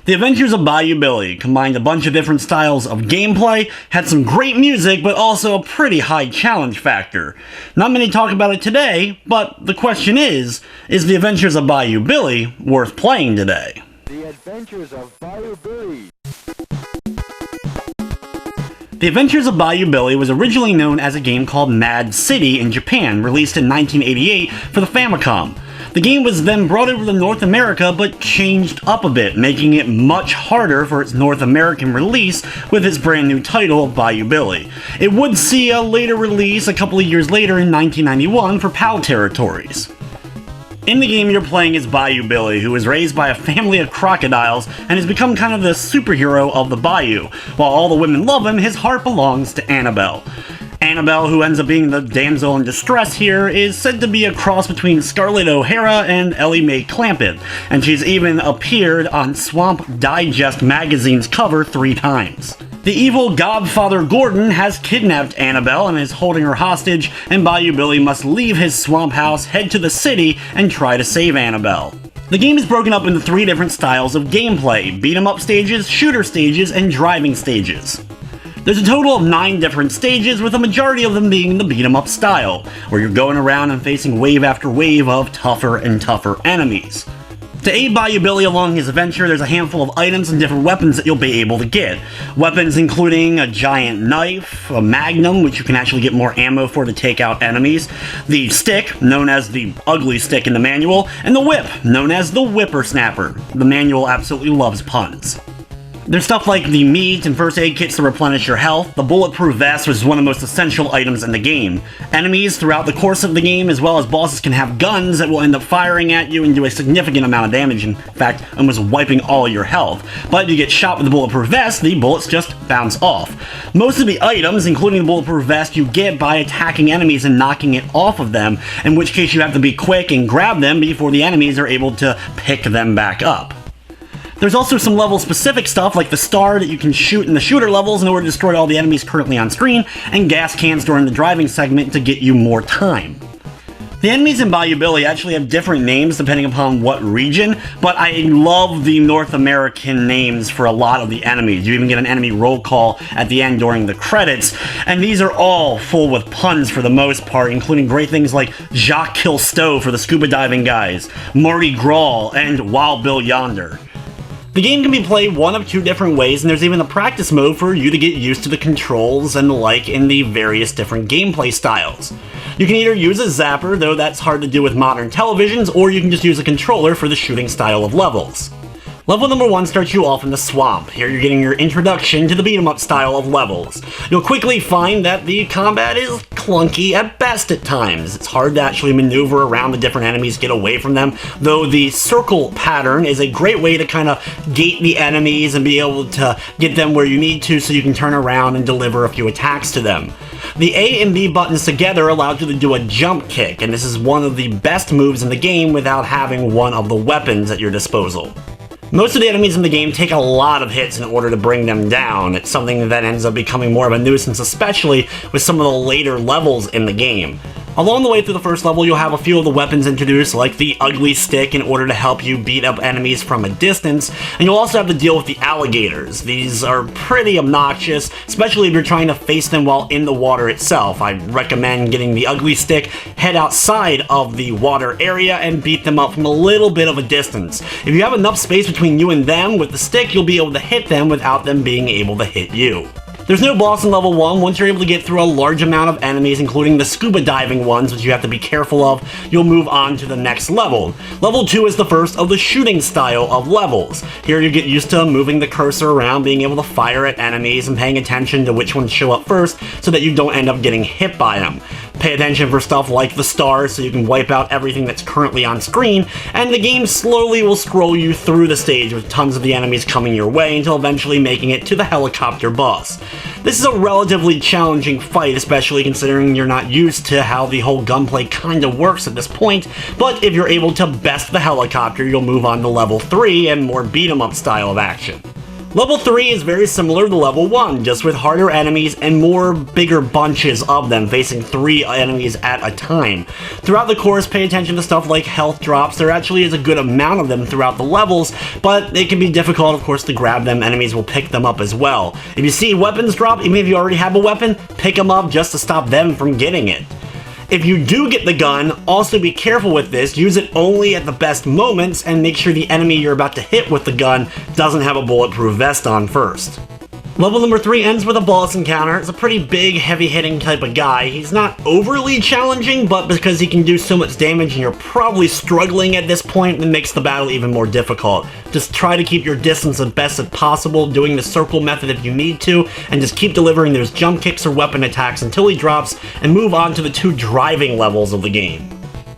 The Adventures of Bayou Billy combined a bunch of different styles of gameplay, had some great music, but also a pretty high challenge factor. Not many talk about it today, but the question is The Adventures of Bayou Billy worth playing today? The Adventures of Bayou Billy. The Adventures of Bayou Billy was originally known as a game called Mad City in Japan, released in 1988 for the Famicom. The game was then brought over to North America, but changed up a bit, making it much harder for its North American release with its brand new title, Bayou Billy. It would see a later release a couple of years later in 1991 for PAL territories. In the game, you're playing as Bayou Billy, who was raised by a family of crocodiles and has become kind of the superhero of the bayou. While all the women love him, his heart belongs to Annabelle. Annabelle, who ends up being the damsel in distress here, is said to be a cross between Scarlett O'Hara and Ellie Mae Clampett, and she's even appeared on Swamp Digest magazine's cover 3 times. The evil Godfather Gordon has kidnapped Annabelle and is holding her hostage, and Bayou Billy must leave his swamp house, head to the city, and try to save Annabelle. The game is broken up into 3 different styles of gameplay: beat-em-up stages, shooter stages, and driving stages. There's a total of 9 different stages, with a majority of them being the beat-em-up style, where you're going around and facing wave after wave of tougher and tougher enemies. To aid Bayou Billy along his adventure, there's a handful of items and different weapons that you'll be able to get. Weapons including a giant knife, a magnum, which you can actually get more ammo for to take out enemies, the stick, known as the ugly stick in the manual, and the whip, known as the whippersnapper. The manual absolutely loves puns. There's stuff like the meat and first aid kits to replenish your health. The Bulletproof Vest, which is one of the most essential items in the game. Enemies throughout the course of the game, as well as bosses, can have guns that will end up firing at you and do a significant amount of damage, in fact, almost wiping all your health. But if you get shot with the Bulletproof Vest, the bullets just bounce off. Most of the items, including the Bulletproof Vest, you get by attacking enemies and knocking it off of them, in which case you have to be quick and grab them before the enemies are able to pick them back up. There's also some level-specific stuff, like the star that you can shoot in the shooter levels in order to destroy all the enemies currently on screen, and gas cans during the driving segment to get you more time. The enemies in Bayou Billy actually have different names depending upon what region, but I love the North American names for a lot of the enemies. You even get an enemy roll call at the end during the credits, and these are all full with puns for the most part, including great things like Jacques Cousteau for the scuba diving guys, Marty Gras, and Wild Bill Yonder. The game can be played one of 2 different ways, and there's even a practice mode for you to get used to the controls and the like in the various different gameplay styles. You can either use a zapper, though that's hard to do with modern televisions, or you can just use a controller for the shooting style of levels. Level number 1 starts you off in the swamp. Here you're getting your introduction to the beat-em-up style of levels. You'll quickly find that the combat is clunky at best at times. It's hard to actually maneuver around the different enemies, get away from them, though the circle pattern is a great way to kind of gate the enemies and be able to get them where you need to so you can turn around and deliver a few attacks to them. The A and B buttons together allow you to do a jump kick, and this is one of the best moves in the game without having one of the weapons at your disposal. Most of the enemies in the game take a lot of hits in order to bring them down. It's something that ends up becoming more of a nuisance, especially with some of the later levels in the game. Along the way through the first level, you'll have a few of the weapons introduced, like the ugly stick in order to help you beat up enemies from a distance, and you'll also have to deal with the alligators. These are pretty obnoxious, especially if you're trying to face them while in the water itself. I recommend getting the ugly stick, head outside of the water area, and beat them up from a little bit of a distance. If you have enough space between you and them with the stick, you'll be able to hit them without them being able to hit you. There's no boss in level 1. Once you're able to get through a large amount of enemies, including the scuba diving ones, which you have to be careful of, you'll move on to the next level. Level 2 is the first of the shooting style of levels. Here you get used to moving the cursor around, being able to fire at enemies, and paying attention to which ones show up first so that you don't end up getting hit by them. Pay attention for stuff like the stars so you can wipe out everything that's currently on screen, and the game slowly will scroll you through the stage with tons of the enemies coming your way until eventually making it to the helicopter boss. This is a relatively challenging fight, especially considering you're not used to how the whole gunplay kinda works at this point, but if you're able to best the helicopter, you'll move on to level 3 and more beat-em-up style of action. Level 3 is very similar to level 1, just with harder enemies and more bigger bunches of them, facing 3 enemies at a time. Throughout the course, pay attention to stuff like health drops. There actually is a good amount of them throughout the levels, but it can be difficult, of course, to grab them. Enemies will pick them up as well. If you see weapons drop, even if you already have a weapon, pick them up just to stop them from getting it. If you do get the gun, also be careful with this. Use it only at the best moments and make sure the enemy you're about to hit with the gun doesn't have a bulletproof vest on first. Level number 3 ends with a boss encounter. It's a pretty big, heavy-hitting type of guy. He's not overly challenging, but because he can do so much damage and you're probably struggling at this point, it makes the battle even more difficult. Just try to keep your distance as best as possible, doing the circle method if you need to, and just keep delivering those jump kicks or weapon attacks until he drops, and move on to the 2 driving levels of the game.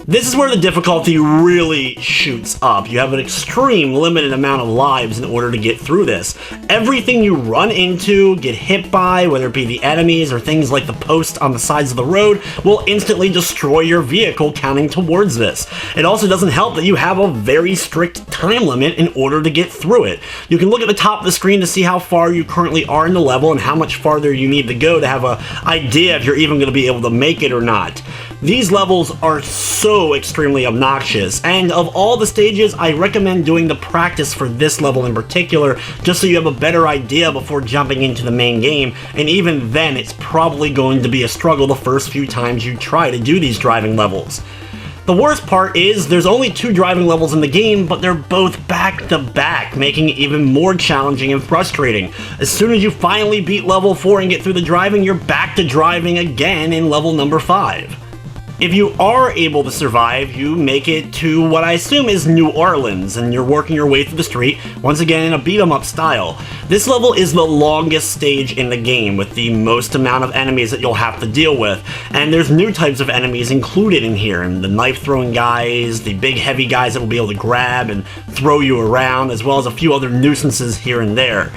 This is where the difficulty really shoots up. You have an extreme limited amount of lives in order to get through this. Everything you run into, get hit by, whether it be the enemies or things like the posts on the sides of the road, will instantly destroy your vehicle counting towards this. It also doesn't help that you have a very strict time limit in order to get through it. You can look at the top of the screen to see how far you currently are in the level and how much farther you need to go to have an idea if you're even going to be able to make it or not. These levels are so extremely obnoxious, and of all the stages, I recommend doing the practice for this level in particular, just so you have a better idea before jumping into the main game, and even then, it's probably going to be a struggle the first few times you try to do these driving levels. The worst part is, there's only 2 driving levels in the game, but they're both back to back, making it even more challenging and frustrating. As soon as you finally beat level 4 and get through the driving, you're back to driving again in level number 5. If you are able to survive, you make it to what I assume is New Orleans, and you're working your way through the street, once again in a beat-em-up style. This level is the longest stage in the game, with the most amount of enemies that you'll have to deal with, and there's new types of enemies included in here, and the knife-throwing guys, the big heavy guys that will be able to grab and throw you around, as well as a few other nuisances here and there.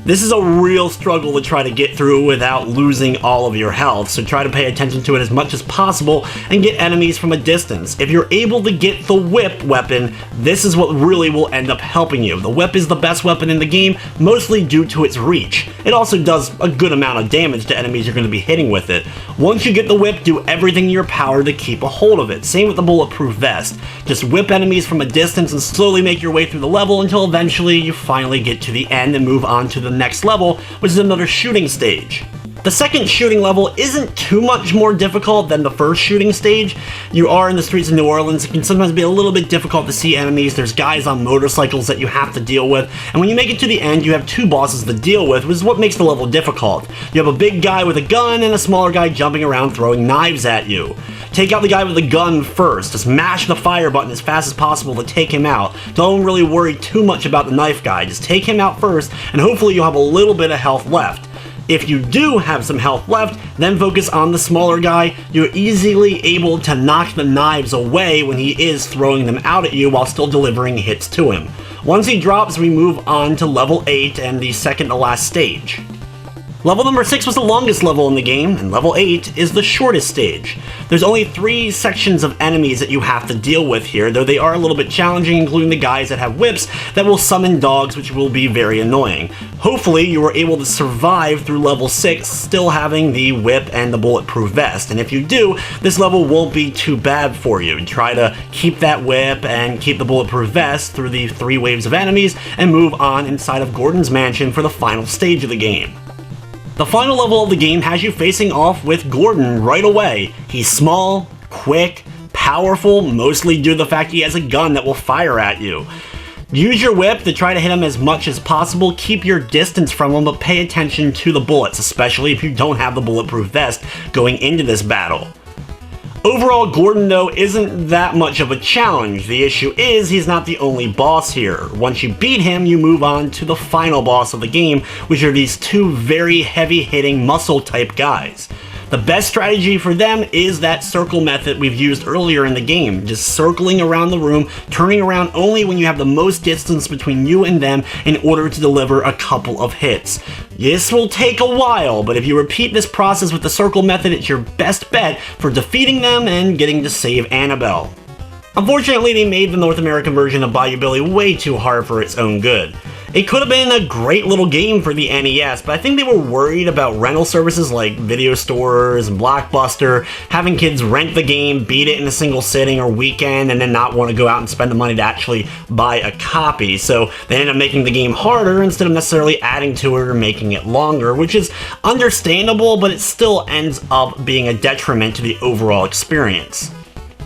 This is a real struggle to try to get through without losing all of your health, so try to pay attention to it as much as possible and get enemies from a distance. If you're able to get the whip weapon, this is what really will end up helping you. The whip is the best weapon in the game, mostly due to its reach. It also does a good amount of damage to enemies you're going to be hitting with it. Once you get the whip, do everything in your power to keep a hold of it. Same with the bulletproof vest. Just whip enemies from a distance and slowly make your way through the level until eventually you finally get to the end and move on to the next level, which is another shooting stage. The second shooting level isn't too much more difficult than the first shooting stage. You are in the streets of New Orleans. It can sometimes be a little bit difficult to see enemies. There's guys on motorcycles that you have to deal with, and when you make it to the end, you have 2 bosses to deal with, which is what makes the level difficult. You have a big guy with a gun and a smaller guy jumping around throwing knives at you. Take out the guy with the gun first. Just mash the fire button as fast as possible to take him out. Don't really worry too much about the knife guy. Just take him out first, and hopefully you'll have a little bit of health left. If you do have some health left, then focus on the smaller guy. You're easily able to knock the knives away when he is throwing them out at you while still delivering hits to him. Once he drops, we move on to level 8 and the second to last stage. Level number 6 was the longest level in the game, and level 8 is the shortest stage. There's only 3 sections of enemies that you have to deal with here, though they are a little bit challenging, including the guys that have whips that will summon dogs, which will be very annoying. Hopefully, you were able to survive through level 6, still having the whip and the bulletproof vest, and if you do, this level won't be too bad for you. Try to keep that whip and keep the bulletproof vest through the 3 waves of enemies, and move on inside of Gordon's mansion for the final stage of the game. The final level of the game has you facing off with Gordon right away. He's small, quick, powerful, mostly due to the fact he has a gun that will fire at you. Use your whip to try to hit him as much as possible. Keep your distance from him, but pay attention to the bullets, especially if you don't have the bulletproof vest going into this battle. Overall, Gordon, though, isn't that much of a challenge. The issue is he's not the only boss here. Once you beat him, you move on to the final boss of the game, which are these 2 very heavy-hitting muscle-type guys. The best strategy for them is that circle method we've used earlier in the game, just circling around the room, turning around only when you have the most distance between you and them in order to deliver a couple of hits. This will take a while, but if you repeat this process with the circle method, it's your best bet for defeating them and getting to save Annabelle. Unfortunately, they made the North American version of Bayou Billy way too hard for its own good. It could have been a great little game for the NES, but I think they were worried about rental services like video stores and Blockbuster, having kids rent the game, beat it in a single sitting or weekend, and then not want to go out and spend the money to actually buy a copy. So they ended up making the game harder instead of necessarily adding to it or making it longer, which is understandable, but it still ends up being a detriment to the overall experience.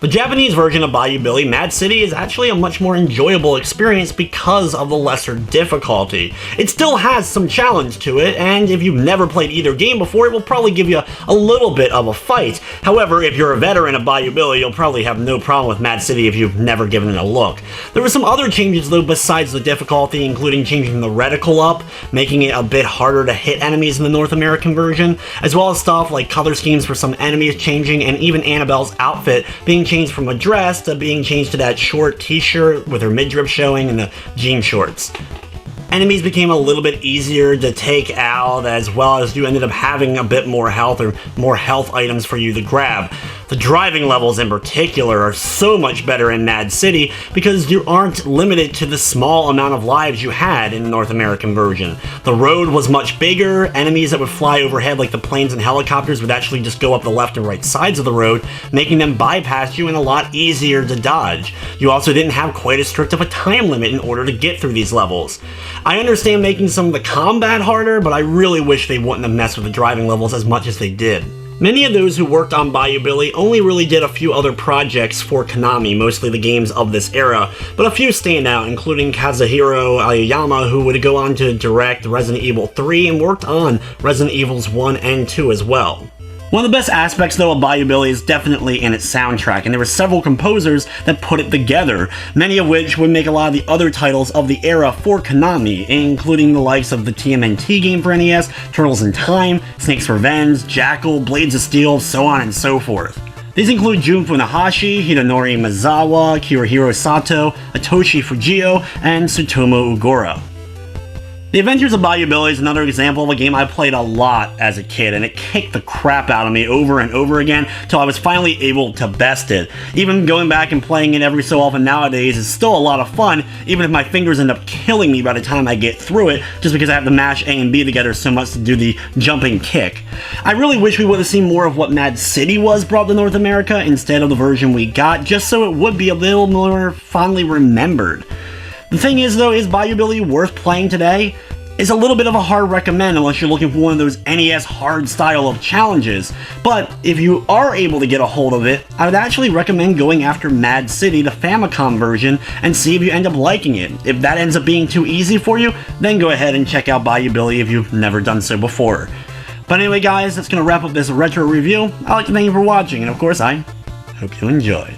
The Japanese version of Bayou Billy, Mad City, is actually a much more enjoyable experience because of the lesser difficulty. It still has some challenge to it, and if you've never played either game before, it will probably give you a little bit of a fight. However, if you're a veteran of Bayou Billy, you'll probably have no problem with Mad City if you've never given it a look. There were some other changes though besides the difficulty, including changing the reticle up, making it a bit harder to hit enemies in the North American version, as well as stuff like color schemes for some enemies changing, and even Annabelle's outfit being changed from a dress to being changed to that short t-shirt with her midriff showing and the jean shorts. Enemies became a little bit easier to take out, as well as you ended up having a bit more health or more health items for you to grab. The driving levels in particular are so much better in Mad City because you aren't limited to the small amount of lives you had in the North American version. The road was much bigger, enemies that would fly overhead like the planes and helicopters would actually just go up the left and right sides of the road, making them bypass you and a lot easier to dodge. You also didn't have quite as strict of a time limit in order to get through these levels. I understand making some of the combat harder, but I really wish they wouldn't have messed with the driving levels as much as they did. Many of those who worked on Bayou Billy only really did a few other projects for Konami, mostly the games of this era, but a few stand out, including Kazuhiro Aoyama, who would go on to direct Resident Evil 3 and worked on Resident Evils 1 and 2 as well. One of the best aspects though of Bayou Billy is definitely in its soundtrack, and there were several composers that put it together, many of which would make a lot of the other titles of the era for Konami, including the likes of the TMNT game for NES, Turtles in Time, Snake's Revenge, Jackal, Blades of Steel, so on and so forth. These include Jun Funahashi, Hidenori Mizawa, Kiyohiro Sato, Atoshi Fujio, and Tsutomu Ugura. The Adventures of Bayou Billy is another example of a game I played a lot as a kid, and it kicked the crap out of me over and over again till I was finally able to best it. Even going back and playing it every so often nowadays is still a lot of fun, even if my fingers end up killing me by the time I get through it, just because I have to mash A and B together so much to do the jumping kick. I really wish we would have seen more of what Mad City was brought to North America instead of the version we got, just so it would be a little more fondly remembered. The thing is though, is Bayou Billy worth playing today? It's a little bit of a hard recommend unless you're looking for one of those NES hard style of challenges, but if you are able to get a hold of it, I would actually recommend going after Mad City, the Famicom version, and see if you end up liking it. If that ends up being too easy for you, then go ahead and check out Bayou Billy if you've never done so before. But anyway guys, that's going to wrap up this retro review. I'd like to thank you for watching, and of course I hope you enjoyed.